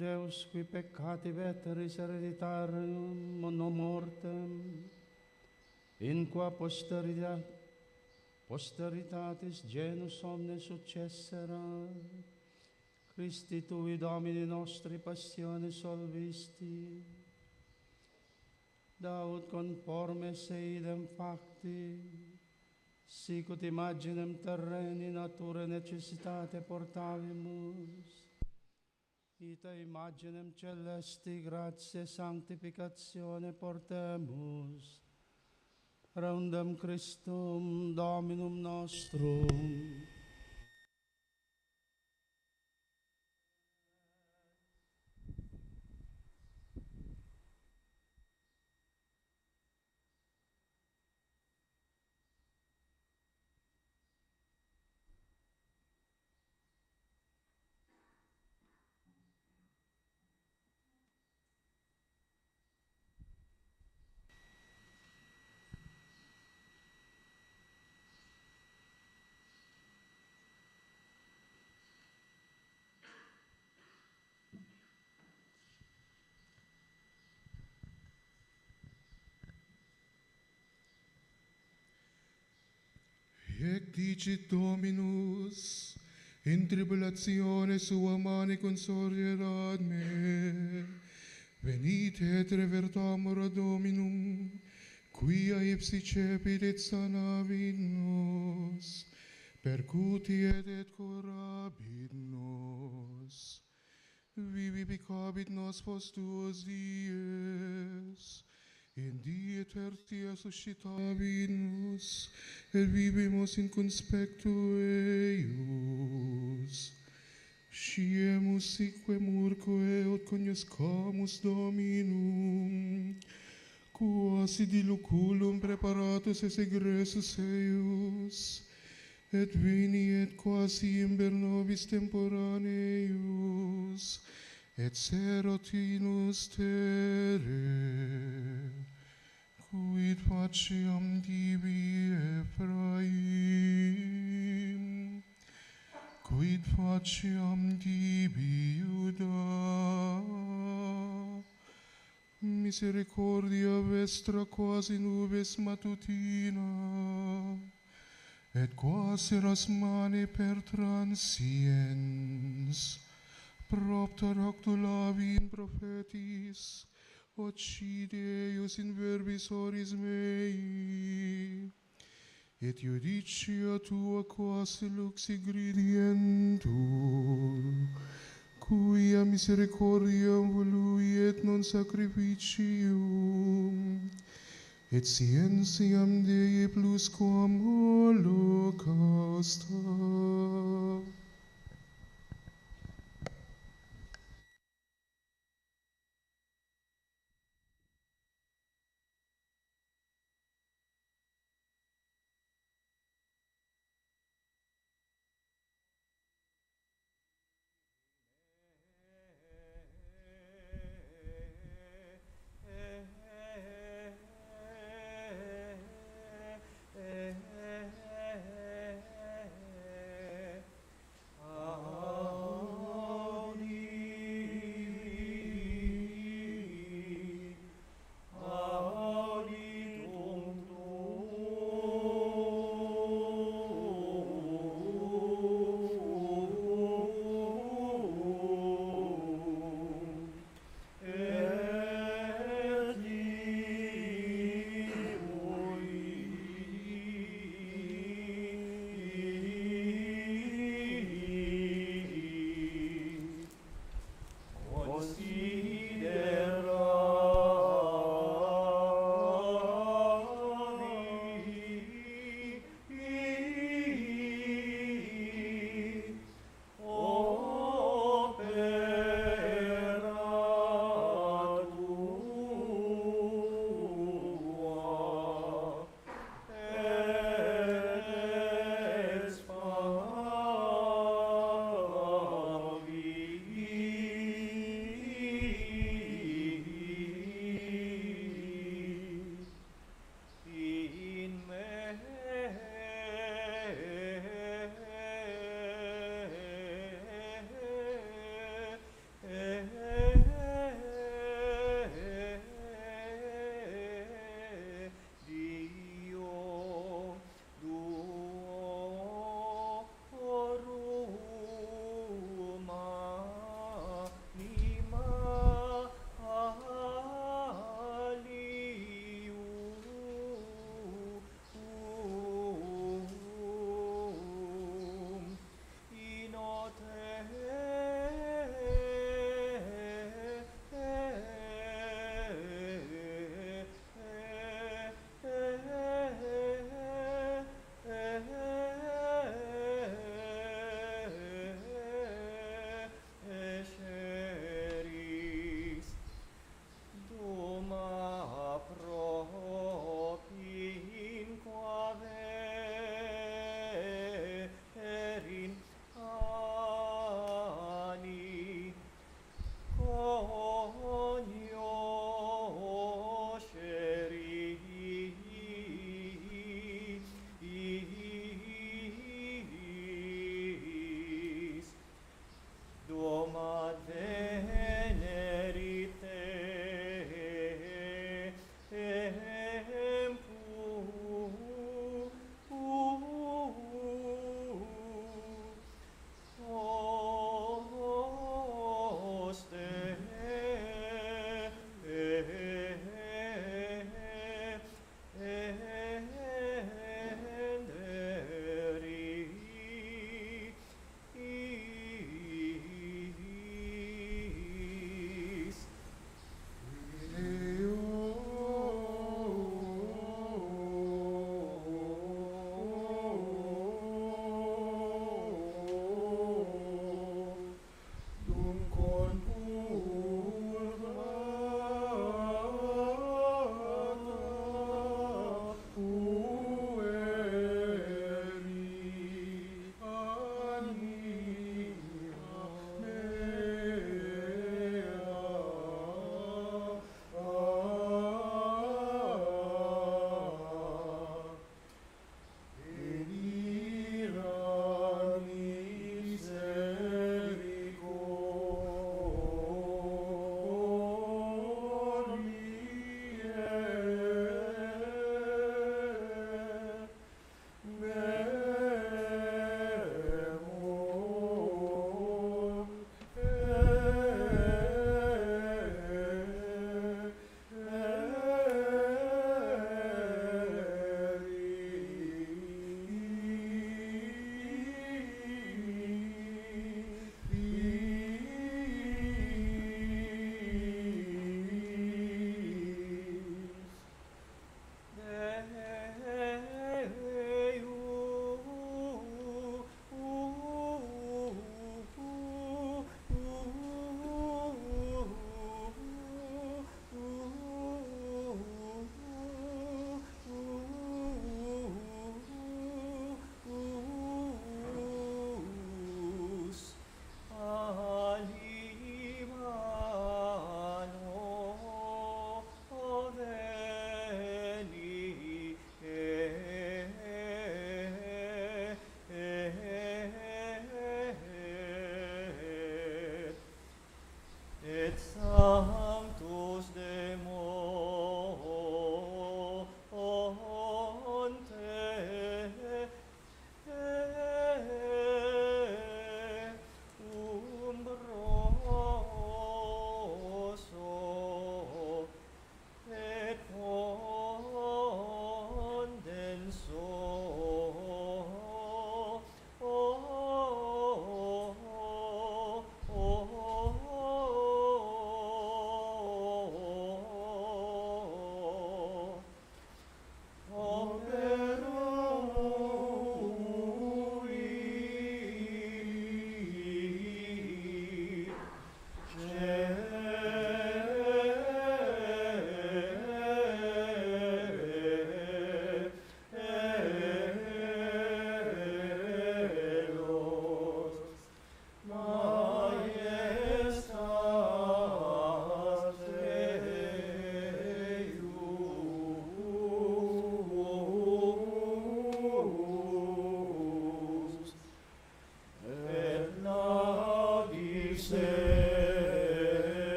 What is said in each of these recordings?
Deus qui peccati veteris hereditarium non mortem, in qua posteritatis genus omnes successera, Christi tui Domini nostri passione solvisti, Daud conformes eidem facti, sicut imaginem terreni natura necessitate portavimus, ita imaginem celesti gratia sanctificatione portemus, rondam Christum Dominum nostrum. Ec dicit Dominus, in tribulatione sua mani consorgerat me, venite et revertamur ad Dominum, quia ipsi cepit et sanavit nos, percutiet et curabit nos, vivificabit nos post tuos dies, in die tertia suscitavit nos, et vivimus in conspectu eius. Sciemus sique murque ut cognoscamus Dominum, quasi diluculum preparatus es egressus eius, et vini et quasi imber nobis temporaneus, et serotinus terre, quid faciam divi Ephraim, quid faciam divi Iuda, misericordia vestra quasi nubes matutina, et quas eras mane per transiens, propter octulavi in prophetis, occide eius in verbis oris mei, et judicia tua quasi lux gridientur, quia misericordiam volui et non sacrificium, et scientiam Dei plusquam holocausta.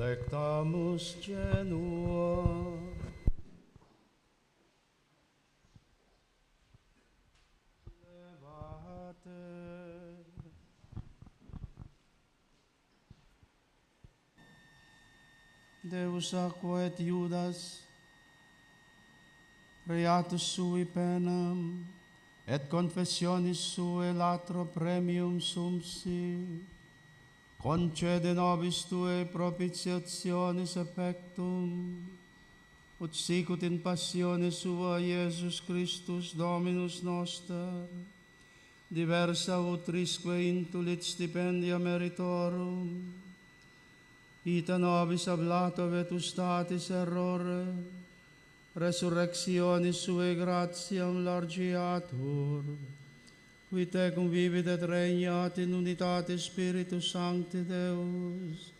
Lectamus genua. Levate. Deus aqua et Iudas, reatus sui penam, et confessionis sue latro premium sumsi, concede nobis tue propitiationis effectum, ut sicut in passione sua Iesus Christus Dominus noster, diversa utrisque intulit stipendia meritorum, ita nobis ablato vetustatis errore, resurrectionis sue gratiam largiatur, qui tecum vivit et regnat in unitate Spiritus Sancti Deus,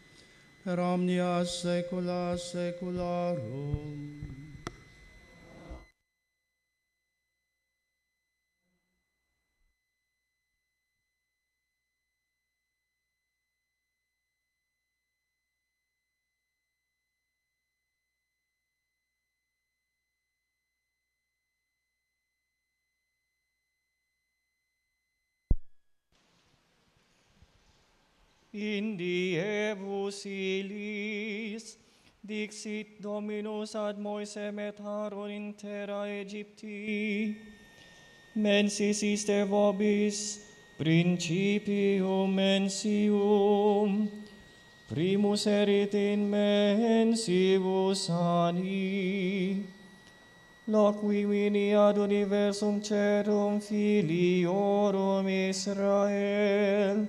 per omnia saecula saecularum. In diebus illis, dixit Dominus ad Moisem et Aaron in terra Aegypti, mensis iste vobis principium mensium, primus erit in mensibus ani, loqui vini ad universum cerum filiorum Israel,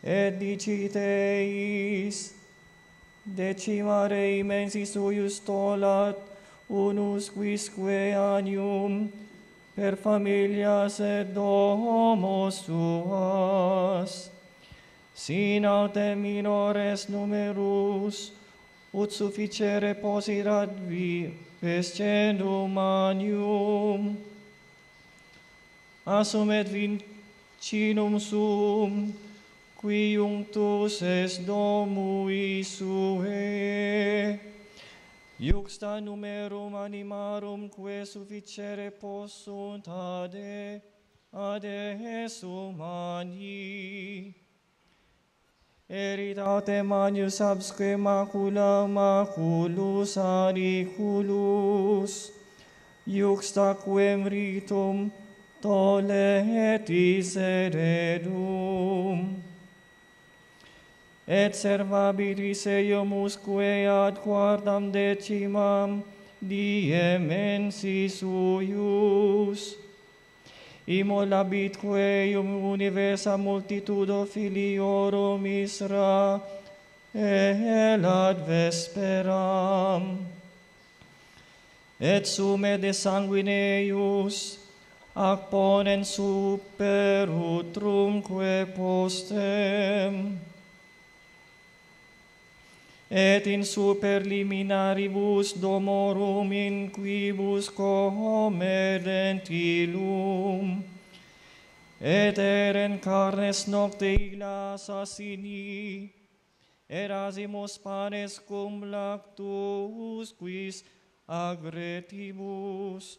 et dicit eis, decimare immensis uius tolat unus quisque annium per familias et domos suas, sin autem minores numerus, ut sufficere posirat vescendum annium, assum et vincinum sum, qui unctus est domui sue, iuxta numerum animarum que sufficere possunt ad esum anni. Erit autem agnus absque macula maculus ariculus, iuxta quem ritum toletis heredum. Et servabilis eiumusque ad quartam decimam diem mensis uius, immolabitque eium universa multitudo filiorum Israel ad vesperam, et sume de sanguine eius ac ponens super utrumque postem, et in superliminaribus domorum in quibus comedent illum, et eren carnes nocte illas asini, erasimus panes cum lactus quis agretibus.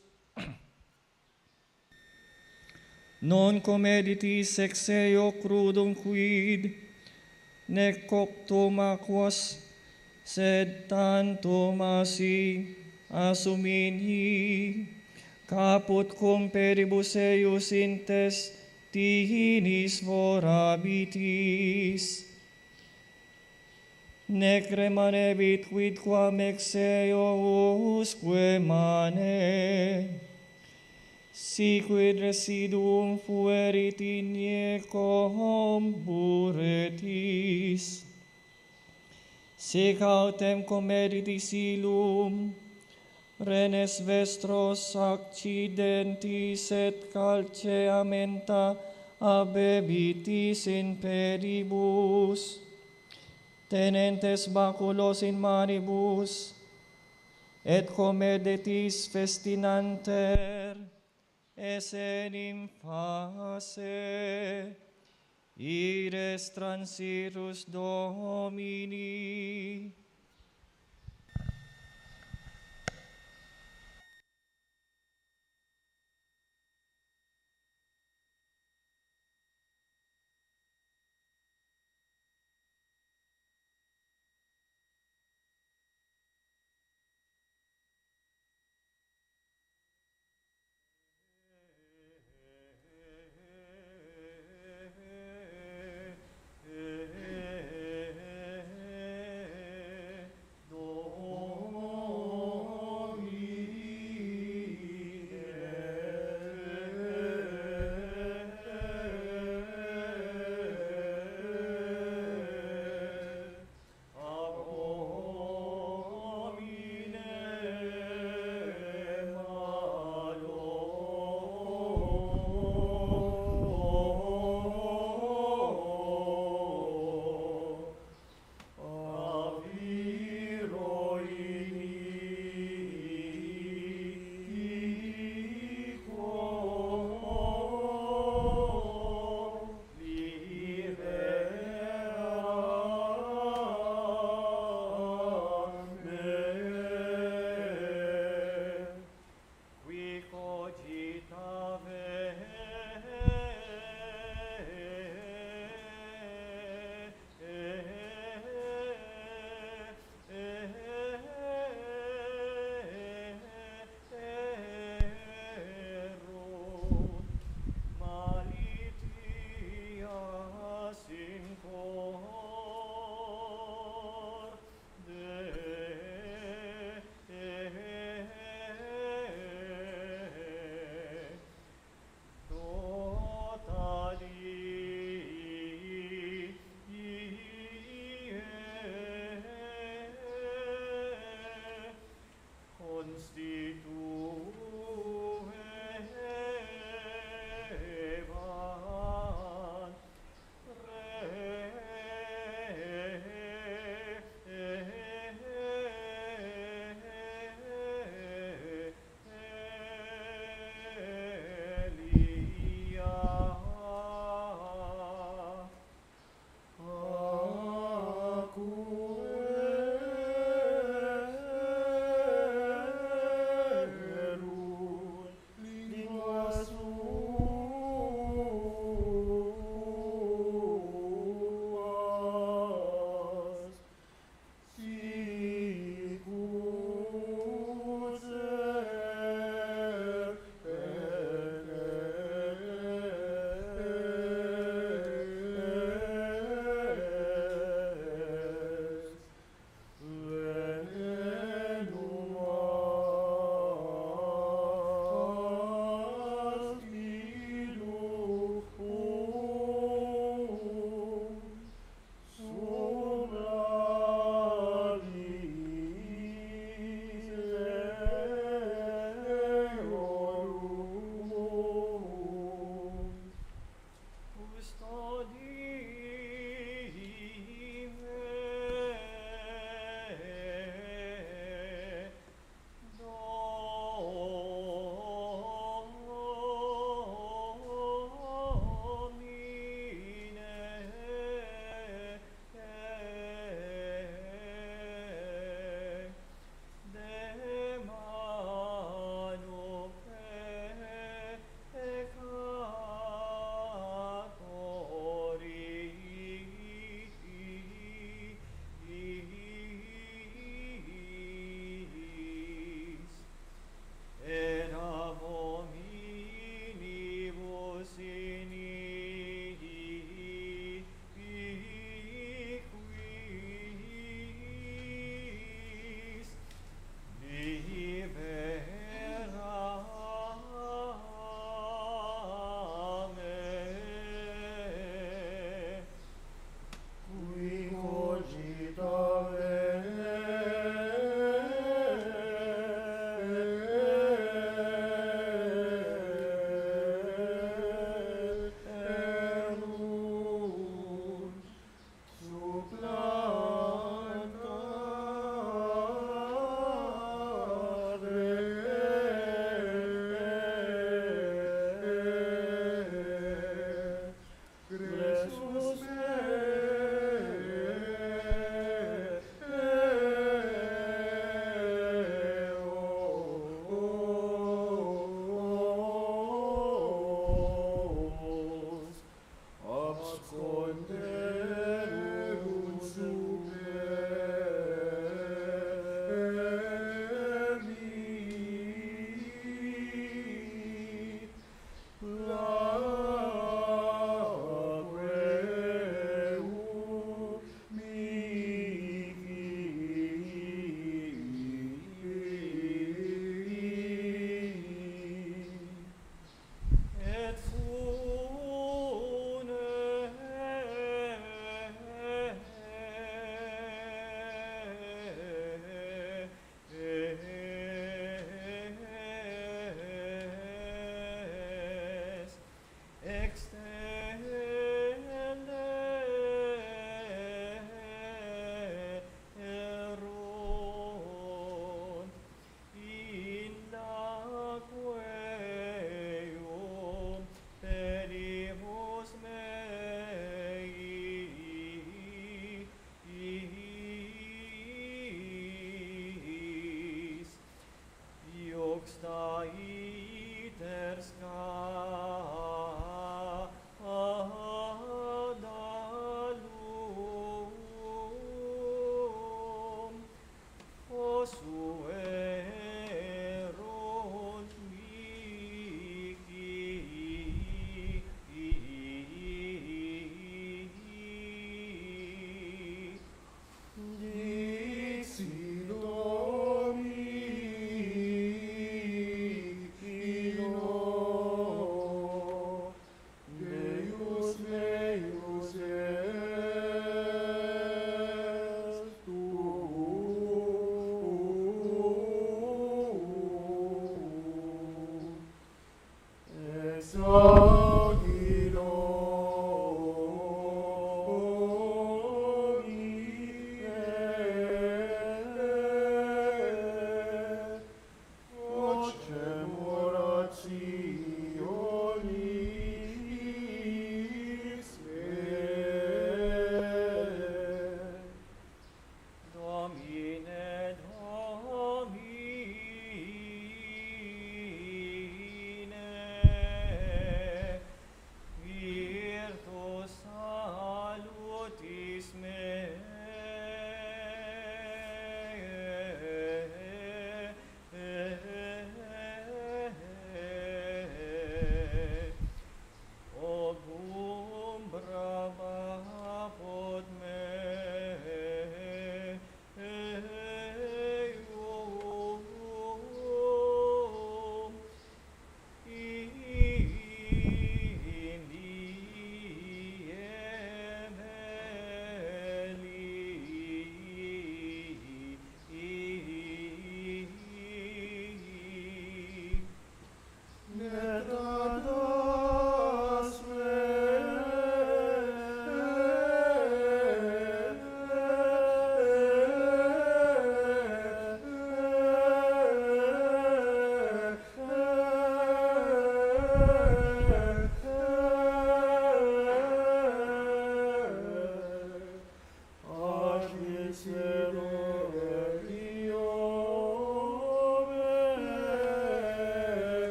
Non comeditis ex eo crudum quid, nec coctum aquas, sed tantum asi assumini, caput cum peribus eius intestinis vorabitis, nec remanebit quidquam ex eo usque mane, siquid residuum fuerit inie comburetis, sic autem comeditis illum, renes vestros accidentis et calceamenta abebitis in peribus, tenentes baculos in manibus, et comedetis festinanter, esse in face, Ires transirus Domini.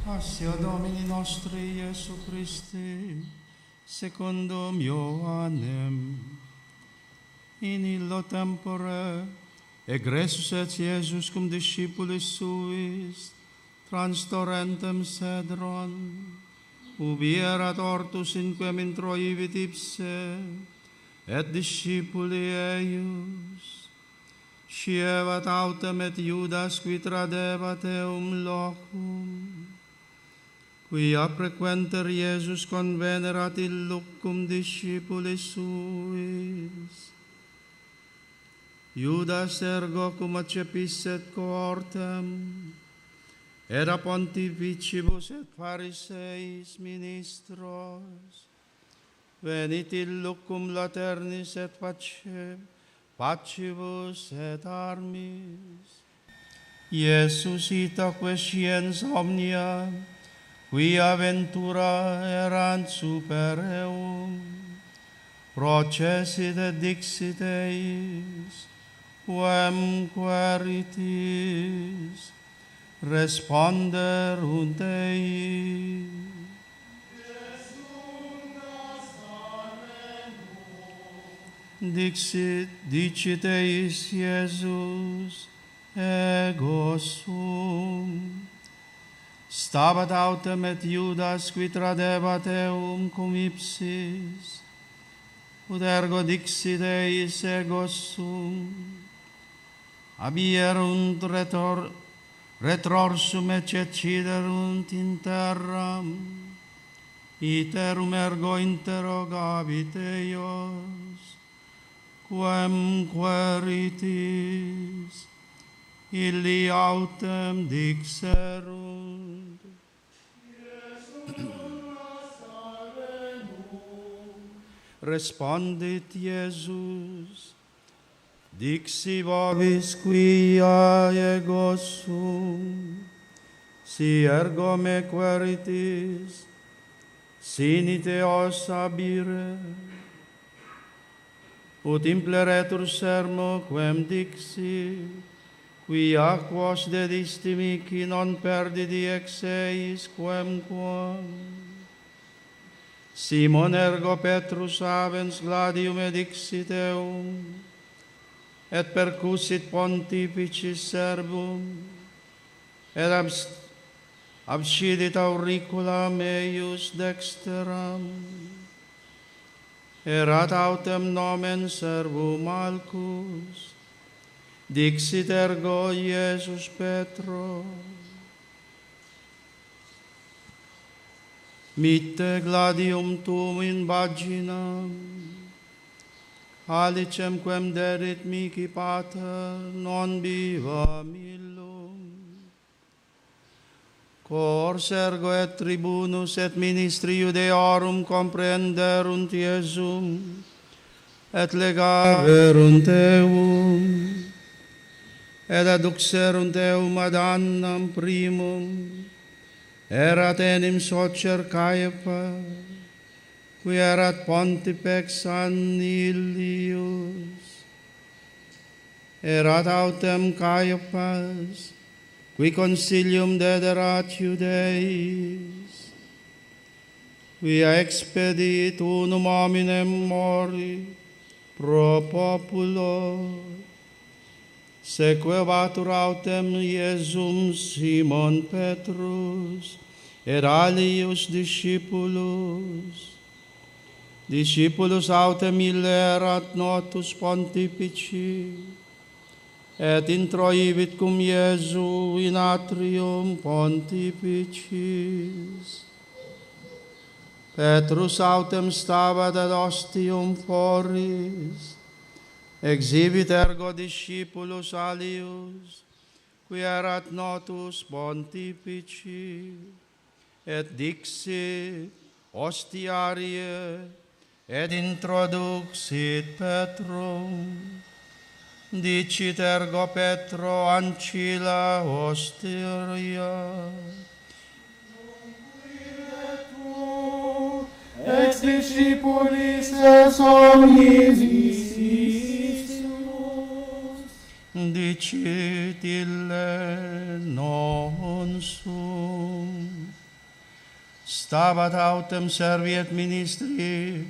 Assia Domini nostri Iesu Christi, secundum Ioannem, in illo tempore, egressus et Iesus cum discipulis suis, trans torrentem Cedron, ubi erat ortus in quem introivit ipse, et discipuli eius, scievat autem et Iudas qui tradebat eum locum, quia frequenter Iesus convenerat illuc cum discipulis suis. Iudas ergo cum accepisset cohortem, era pontificibus et Phariseis ministros, venit illuc cum laternis et pacibus et armis. Iesus itaque sciens omnia, quia ventura erant super eum, procesit et dixit eis, quem queritis, responderunt ei. Dicit eis Iesus, ego sum. Stabat autem et Iudas qui tradebat eum cum ipsis, ut ergo dixit eis ego sum. Abierunt retrorsum et ceciderunt in terram, iterum ergo interrogabit eios, quem queritis, illi autem dixerunt. Respondit Iesus, dixi vobis quia ego sum, si ergo me queritis, sinite os abire, ut impleretur sermo quem dixi, quia quos dedisti mihi non perdidi ex eis quemquam. Simon ergo Petrus avens gladium edixit eum, et percussit pontificis servum, et abscidit auriculam eius dexteram. Erat autem nomen servum Malchus, dixit ergo Iesus Petro, mitte gladium tuum in vaginam, alicem quem derit mihi pater non vivam illum. Cors ergo et tribunus et ministri Iudeorum comprenderunt Iesum, et legaverunt eum, et adduxerunt eum ad annam primum, erat enim socer Caiapha, qui erat pontifex anni illius. Erat autem Caiaphas, qui consilium dederat Iudeis, quia expedit unum hominem mori pro populo, sequevatur autem Iesum Simon Petrus, et alius discipulus. Discipulus autem ille erat notus pontifici, et introivit cum Iesu in atrium pontificis. Petrus autem stabat ad ostium foris, exhibit ergo discipulus alius, qui erat notus pontifici, et dixit ostiarie, et introduxit Petrum. Dicit ergo Petro ancilla ostiaria. Ex discipulis es omnis iistus. Dicit ille non sum. stabat autem serviet ministri,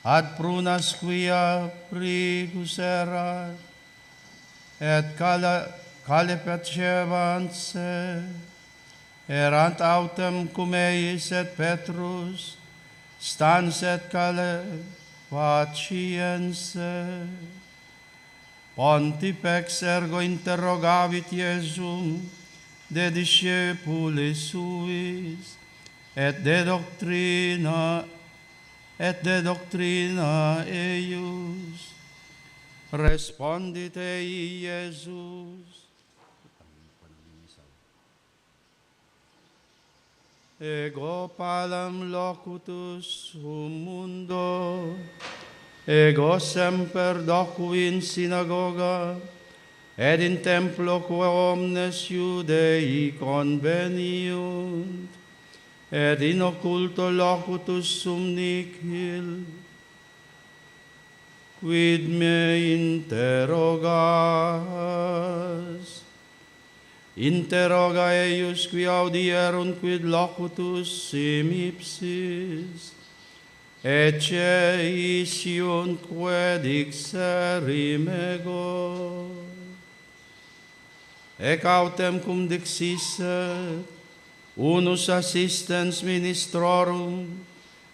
ad prunas quia prigus erat, et calepacebant se, erant autem cum eis et Petrus, stans et calepaciense. Pontifex ergo interrogavit Iesum de discipulis suis, et de doctrina eius. Respondit ei Iesus: ego palam locutus sum mundo, ego semper docui in synagoga, et in templo quo omnes Judei conveniunt, et in occulto locutus sum nihil, quid me interrogas? Interroga eius qui audierunt quid locutus sim ipsis, ecce isiunt quod dixerim ego. Ec autem cum dixisset, unus assistens ministrorum,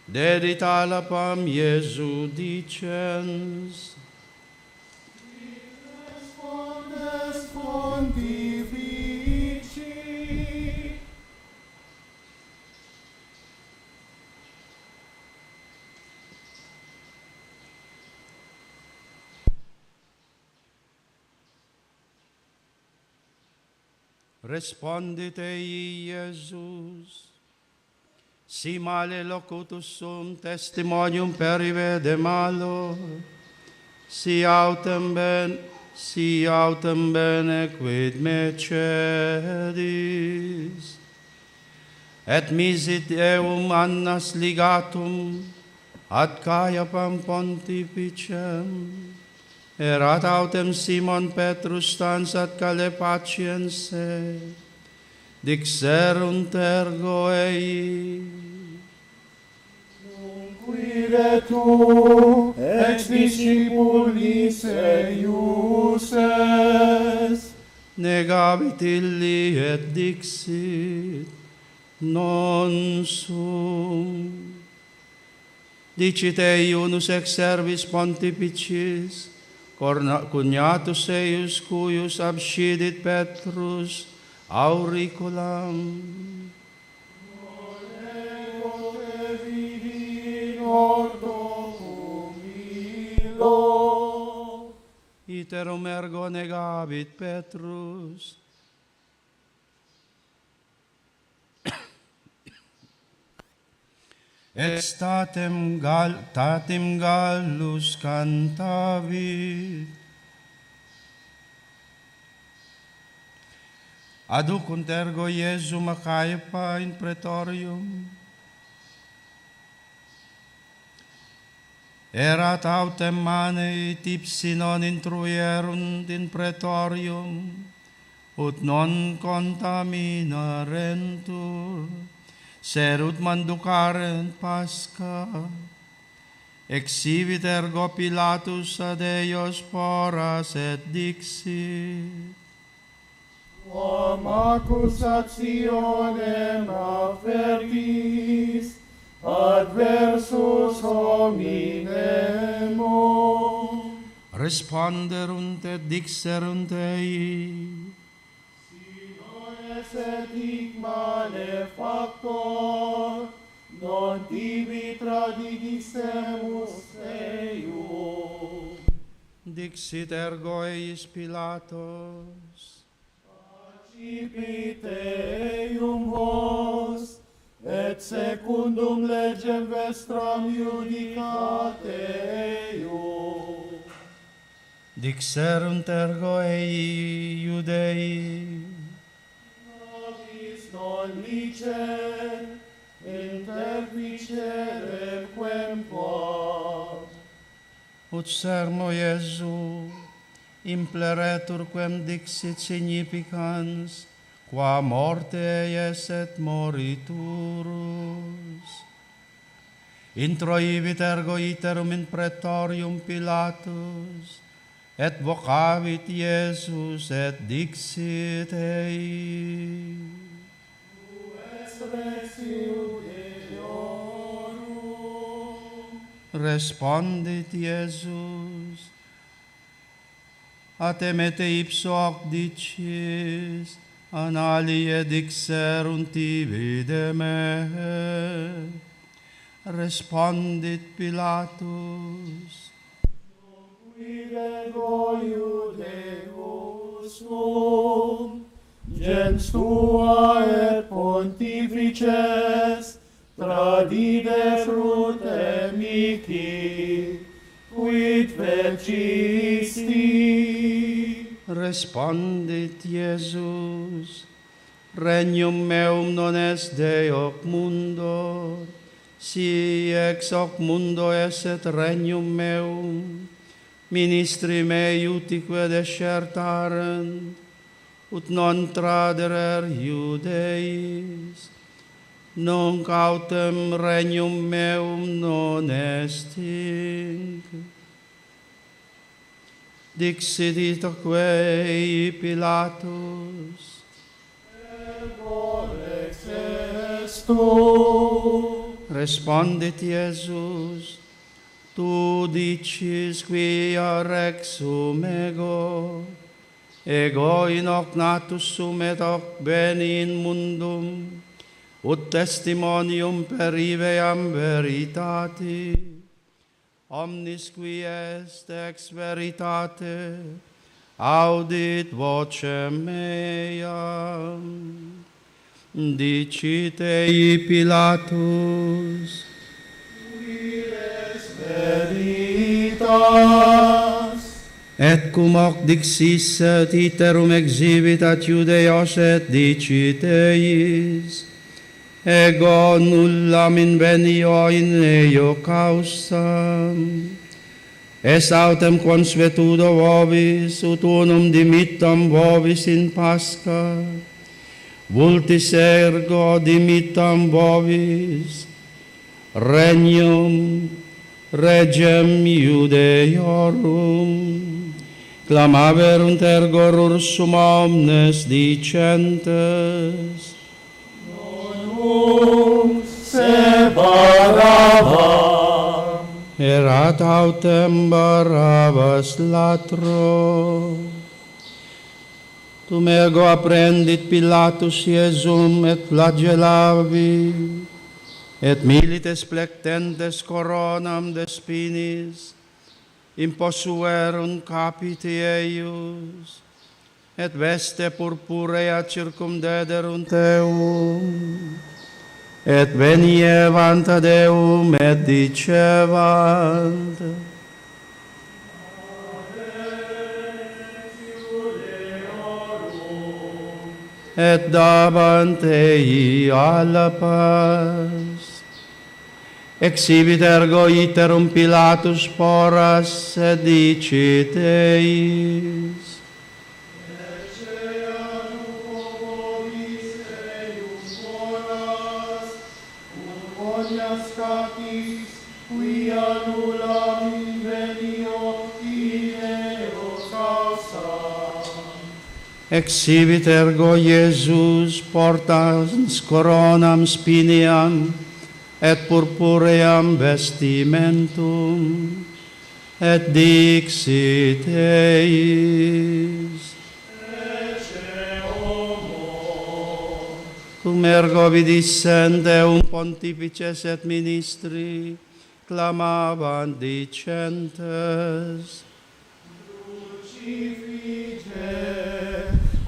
dedit alapam Iesu dicens: Respondes pontifici. Respondit ei Iesus: si male locutus sum testimonium perive de malo, si autem bene quid me cedis, et misit eum annas ligatum ad Caiapam pontificem, erat autem Simon Petrus stans ad calepaciense, dixerunt ergo ei: Quire tu ex discipulis eius es? Negavit illi et dixit: non sum. Dicit ei unus ex servis pontificis, cognatus eius cuius abscidit Petrus auriculam. Iterum ergo negavit Petrus. Et tatem gallus cantavit. Aducunt ergo Iesum a Caiapha in praetorium. Erat autem mane ipsi non intruierunt in praetorium, ut non contaminarentur, serut manducarent Pascha. Exhibit ergo Pilatus ad eios foras et dixit: Quam accusationem avertis adversus hominem. Responderunt et dixerunt ei: Si non esset hic malefactor, non tibi tradidissemus eium. Dixit ergo eis Pilatus: Accipite eium vos, et secundum legem vestram judicate eium. Dixerunt ergo ei Iudei: Nobis non licet interficere quem quam. ut sermo Iesu impleretur quem dixit significans, qua morte ies et moriturus, introivit ergo iterum in praetorium Pilatus, et vocavit Iesus et dixit ei. Respondit Iesus, atem ete ipso hoc dicis, an alie dixerunt ibi de me. Respondit Pilatus, Ego Iudeus sum, gens tua et pontifices, tradide fructem mihi, quid fecisti? respondit Iesus, regnum meum non est de hoc mundo, si ex hoc mundo esset regnum meum, ministri mei utique desertarent, ut non traderer Iudeis, nunc autem regnum meum non est hinc. Dixit itaque Pilatus, Ergo lex est tu. respondit Iesus, tu dicis quia rex sum ego in hoc natus sum et hoc veni in mundum, ut testimonium per iveam veritati, omnis qui est ex veritate, audit vocem meam. Dicit ei Pilatus, Veritas. et cum hoc dixisset iterum exhibit ad Iudeos et dicit eis, ego nullam invenio in eo causam, es autem consuetudo vobis, ut unum dimittam vobis in Pascha, vultis ergo dimittam vobis, regnum regem Iudeiorum, clamaverunt ergo ursuma omnes dicentes, Se Barabbam. erat autem Barabbas latro. Tum ergo apprendit Pilatus Iesum et flagellavit, et milites plectentes coronam de spinis imposuerunt capiti eius, et veste purpurea circumdederunt eum, et venievant ad eum et dicevant, et dabant ei alla paz. Exhibit ergo iterum Pilatus poras, et dicit eis, exhibit ergo Iesus portans coronam spiniam, et purpuream vestimentum, et dixit eis, cum ergo vidissent eum pontifices et ministri, clamavant dicentes,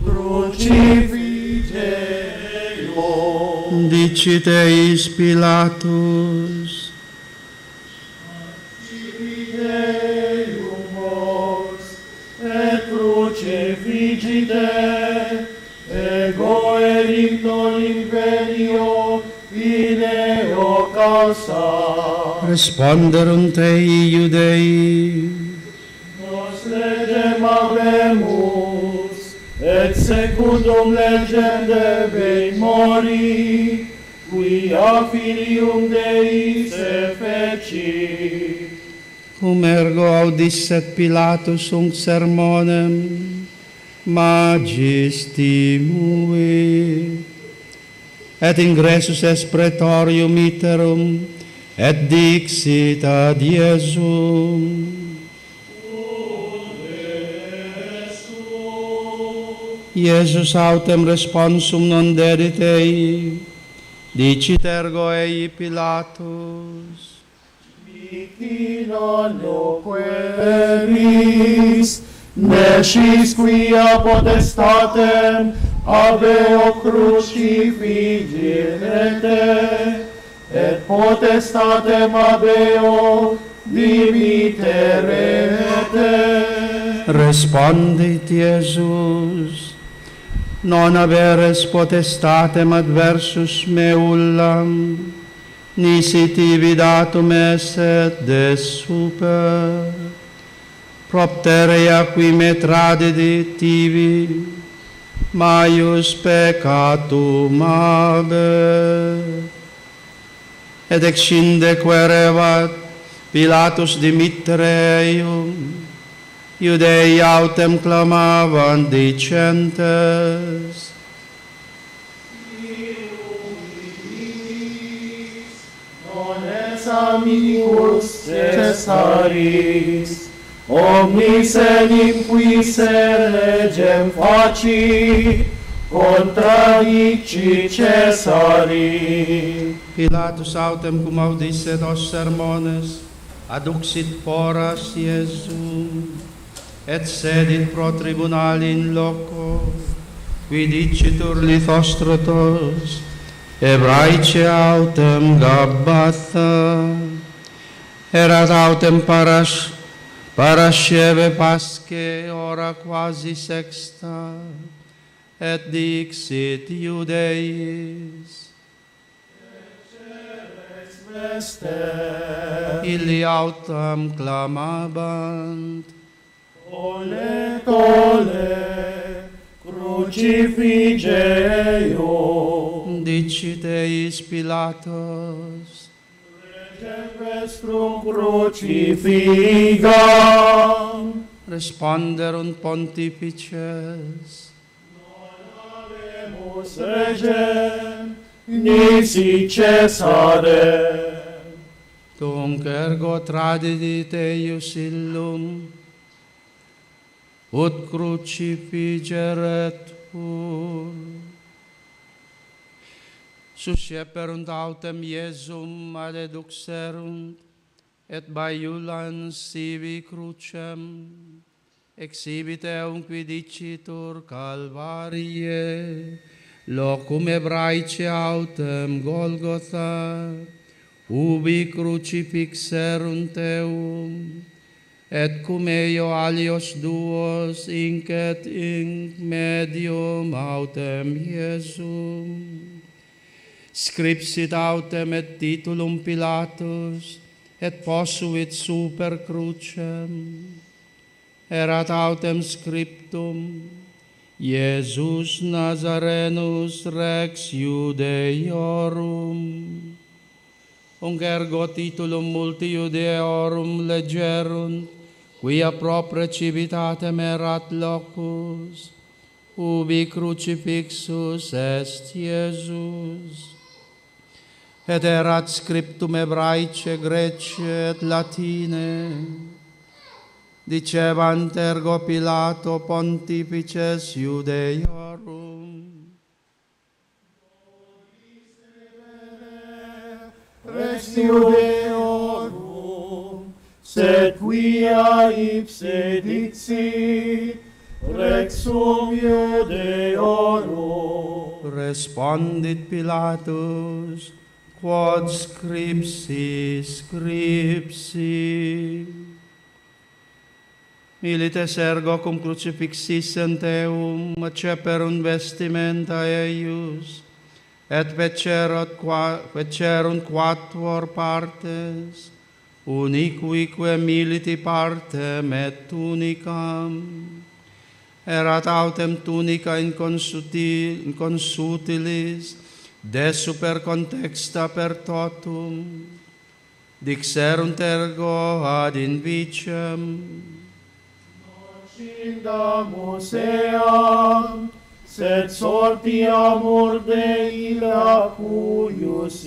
Crucifice Deum. dicit eis Pilatus, Deum vos, et crucificite, ego enim non invenio in eo causa. responderunt ei Iudei, Nos legem habemus, et secundum legende vei mori, quia filium Dei se feci. Cum ergo audisset Pilatus unc sermonem magistimui, et ingressus est praetorium iterum, et dixit ad Iesum: Iesus autem responsum non dedit ei, dicit ergo ei Pilatus: Vicina loqueris, nescis quia potestatem habeo crucifigerete, et potestatem habeo dimitere. Respondit Iesus: non haberes potestatem adversus me ullam, nisi tibi datum esset de super. Propterea qui me tradidit tibi, maius peccatum habet. Et exinde querebat Pilatus dimitere eium, Iudei autem clamavant dicentes: Non es amicus Caesaris, omnis enim quise legem faci, contradici Caesari. Pilatus autem cum audisset os sermones, aduxit foras Iesum, et sedit pro tribunali in loco, qui dicitur Lithostrotos, Hebraice autem Gabbatha. Erat autem parasceve Paschae ora quasi sexta, et dixit Iudeis: illi autem clamabant: Ole, ole, crucifige eo. Dicit eis Pilatus: Legem vestrum crucifigam. Responderunt pontifices: Habemus regem, nisi Caesarem. Tunc ergo tradidit eius illum, ut crucifigeret pur. Susceperunt autem Iesum adeduxerunt, et baiulans sibi crucem, exhibit eum qui dicitur Calvarie, locum Hebraice autem Golgotha, ubi crucifixerunt eum, et cum eo alios duos incet in medium autem Iesum. Scripsit autem et titulum Pilatus, et posuit super crucem. Erat autem scriptum: Iesus Nazarenus Rex Iudeiorum. Unc ergo titulum multi Iudeorum legerunt, quia propria civitatem erat locus, ubi crucifixus est Iesus. Et erat scriptum Hebraice, Grece et Latine. Dicebant ergo Pilato pontifices Iudeiorum: Rex Iudeorum, sed quia ipse dixit, Rex sum Iudeorum. Respondit Pilatus: Quod scripsi, scripsi. Milites ergo cum crucifixissent eum, acceperunt vestimenta eius, et fecerunt quatuor partes, uniquique militi partem et tunicam, erat autem tunica inconsutilis, de super contexta per totum, dixerunt ergo ad invicem, Indamus eam, sed sortiamur de illa cuius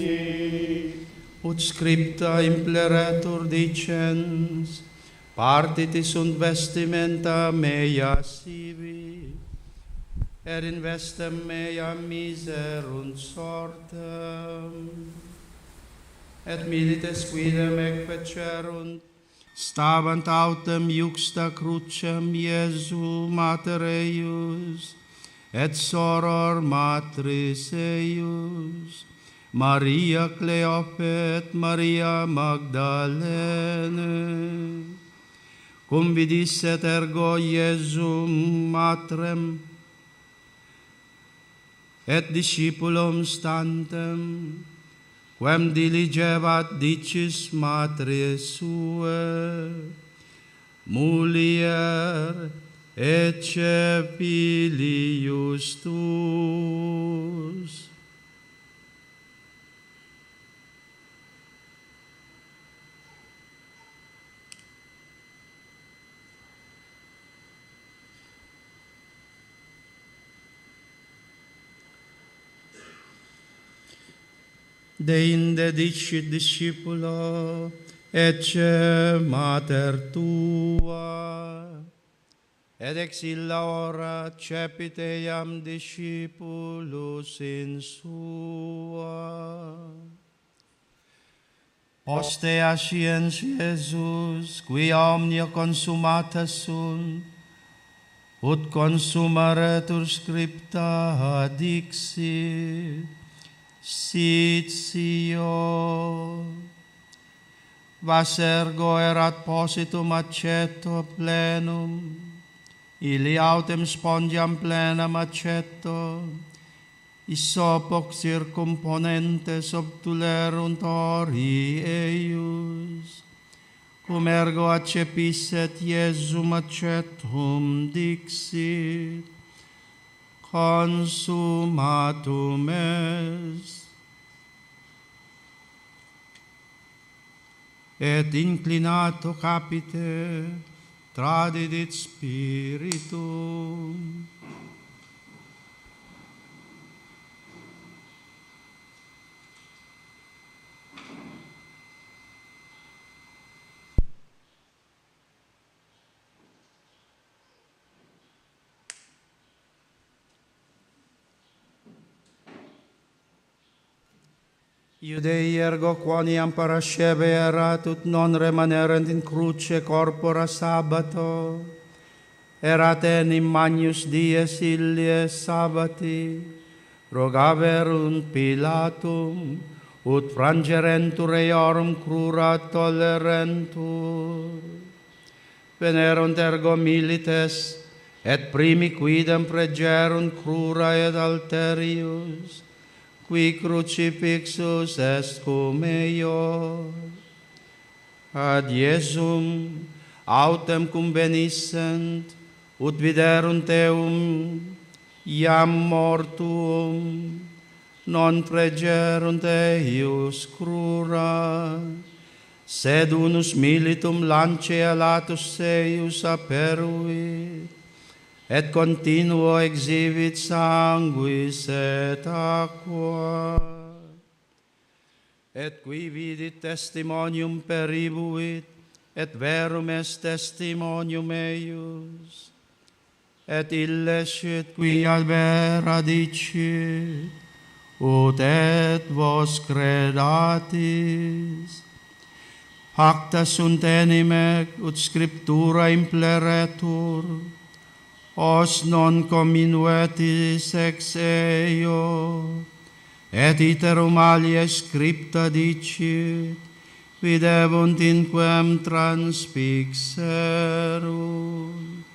ut scripta impleretur dicens, partiti sunt vestimenta mea sivi, in vestem mea miserunt sortem, et milites quidem ecfecerunt, stabant autem iuxta crucem Iesu mater eius, et soror matris eius, Maria Cleope et Maria Magdalene, cum vidisset ergo Iesum matrem, et discipulum stantem, quem diligebat dicis matris sue, mulier ecce filius tuus. Deinde dicit discipulo, ecce mater tua, et ex illa ora cepit eiam discipulus in sua. Poste asciens Iesus, quia omnia consumata sunt, ut consumaretur scripta dixit, sit sio, vas ergo erat positum aceto plenum, ili autem spongiam plenam aceto, isopoc circumponentes obtulerunt ori eius, cum ergo accepisset Iesum acetum dixit, consumatum est. Et inclinato capite, tradidit spiritum. Iudei ergo quoniam parasceve erat, ut non remanerent in cruce corpora sabbato, erat enim magnus dies illies sabbati, rogaverunt Pilatum, ut frangerentur eorum crura tolerentur. Venerunt ergo milites, et primi quidem pregerunt crura et alterius, qui crucifixus est cum eior. Ad Iesum autem cum venissent, ut viderunt eum iam mortuum, non pregerunt eius crura, sed unus militum lancea latus eius aperuit, et continuo exhibit sanguis et aqua. Et qui vidit testimonium peribuit, et verum est testimonium eius. Et illecit qui ad vera dicit, ut et vos credatis. Pacta sunt enimec, ut scriptura impleretur, os non comminuetis ex eo, et iterum alia scripta dicit, videbunt inquem transpixerunt.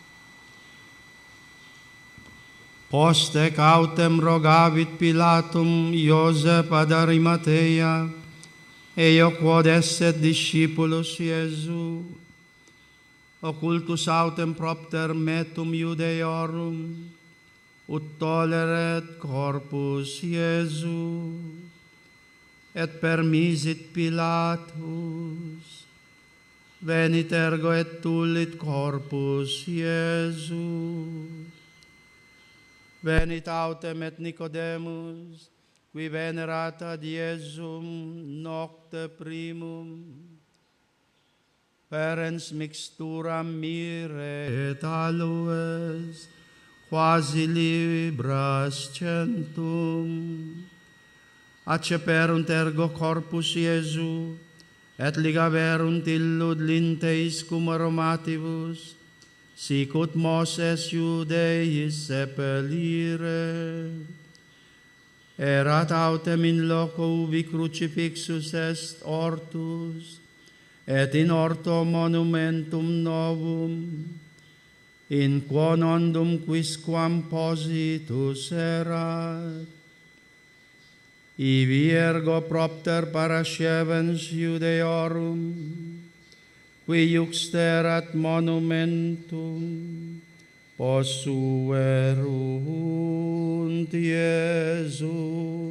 Poste cautem rogavit Pilatum Iosep ad Arimatea, eo quod esset discipulus Iesu, occultus autem propter metum Judeorum, ut toleret corpus Iesu, et permisit Pilatus, venit ergo et tulit corpus Iesu. Venit autem et Nicodemus, qui venerat ad Iesum nocte primum, perens mixturam myrrhe et aloes, quasi libras centum, acceperunt ergo corpus Iesu, et ligaverunt illud linteis cum aromatibus, sic ut Moses Judeis sepelire. Erat autem in loco ubi crucifixus est ortus, et in orto monumentum novum, in quo nondum quisquam positus erat. Ibi ergo propter parascevens Judeorum, qui juxterat monumentum, possuerunt Iesum.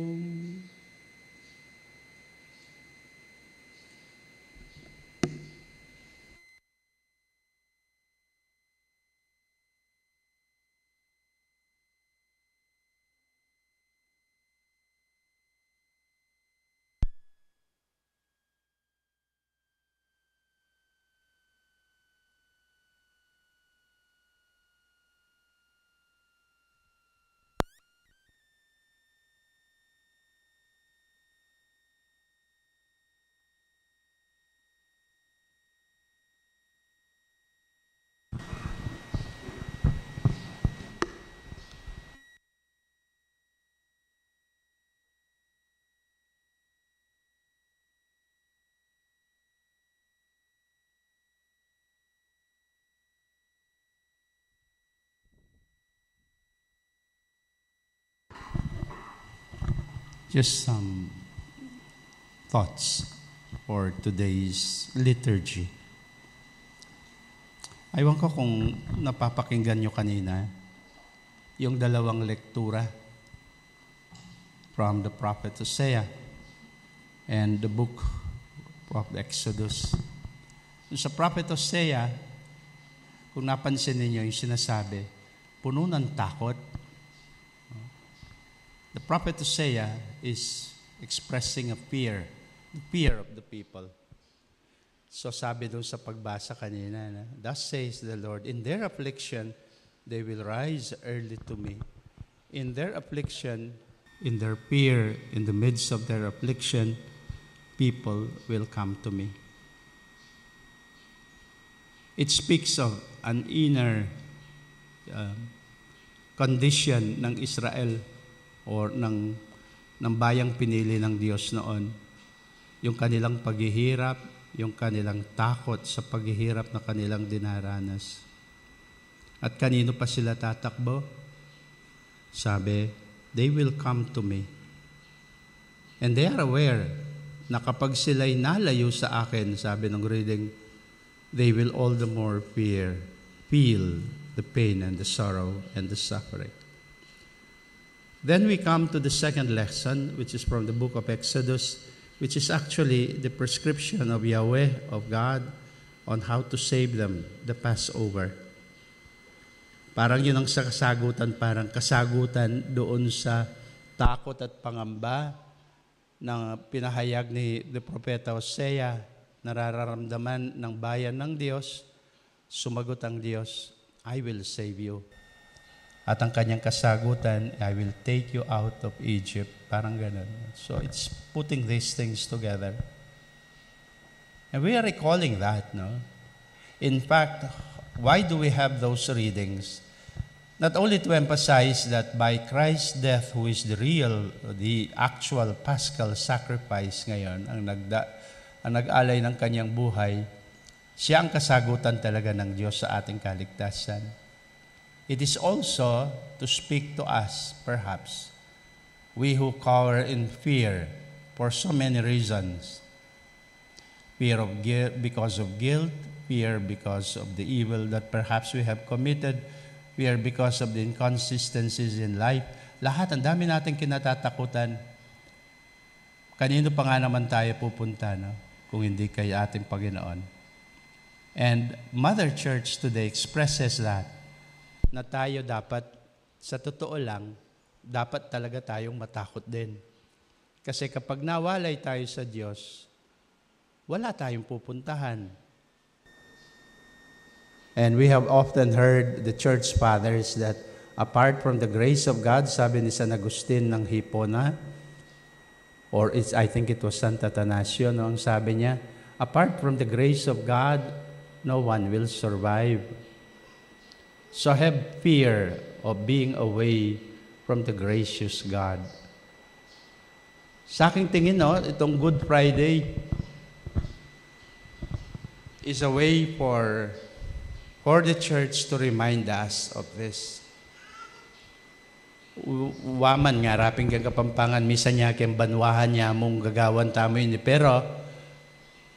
Just some thoughts for today's liturgy. Aywan ko kung napapakinggan nyo kanina yung dalawang lektura from the prophet Hosea and the book of Exodus. Sa prophet Hosea, kung napansin ninyo yung sinasabi, puno ng takot. The prophet Hosea is expressing a fear, the fear of the people. So sabi doon sa pagbasa kanina, thus says the Lord, in their affliction, they will rise early to me. In their affliction, in their fear, in the midst of their affliction, people will come to me. It speaks of an inner condition ng Israel or ng bayang pinili ng Diyos noon. Yung kanilang paghihirap, yung kanilang takot sa paghihirap na kanilang dinaranas. At kanino pa sila tatakbo? Sabi, they will come to me. And they are aware na kapag sila'y nalayo sa akin, sabi ng reading, they will all the more feel the pain and the sorrow and the suffering. Then we come to the second lesson, which is from the book of Exodus, which is actually the prescription of Yahweh, of God, on how to save them, the Passover. Parang yun ang kasagutan, parang kasagutan doon sa takot at pangamba na pinahayag ni the propeta Hosea, nararamdaman ng bayan ng Diyos. Sumagot ang Diyos, I will save you. At ang kanyang kasagutan, I will take you out of Egypt. Parang ganun. So it's putting these things together. And we are recalling that, no? In fact, why do we have those readings? Not only to emphasize that by Christ's death, who is the actual paschal sacrifice ngayon, ang nag-alay ng kanyang buhay, siya ang kasagutan talaga ng Diyos sa ating kaligtasan. It is also to speak to us, perhaps, we who cower in fear for so many reasons. Fear of guilt, because of guilt, fear because of the evil that perhaps we have committed, fear because of the inconsistencies in life. Lahat, ang dami natin kinatatakutan. Kanino pa nga naman tayo pupunta, no? Kung hindi kay ating Panginoon. And Mother Church today expresses that, na tayo dapat, sa totoo lang, dapat talaga tayong matakot din. Kasi kapag nawalay tayo sa Diyos, wala tayong pupuntahan. And we have often heard the church fathers that apart from the grace of God, sabi ni San Agustin ng Hipona, or I think it was Santa Atanasio, no, ang sabi niya, apart from the grace of God, no one will survive. So have fear of being away from the gracious God. Sa aking tingin, no, itong Good Friday is a way for the church to remind us of this. Waman nga, raping kang Kapampangan, misa niya kang banwahan niya mong gagawan tamo yun. Pero,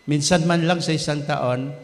minsan man lang sa isang taon,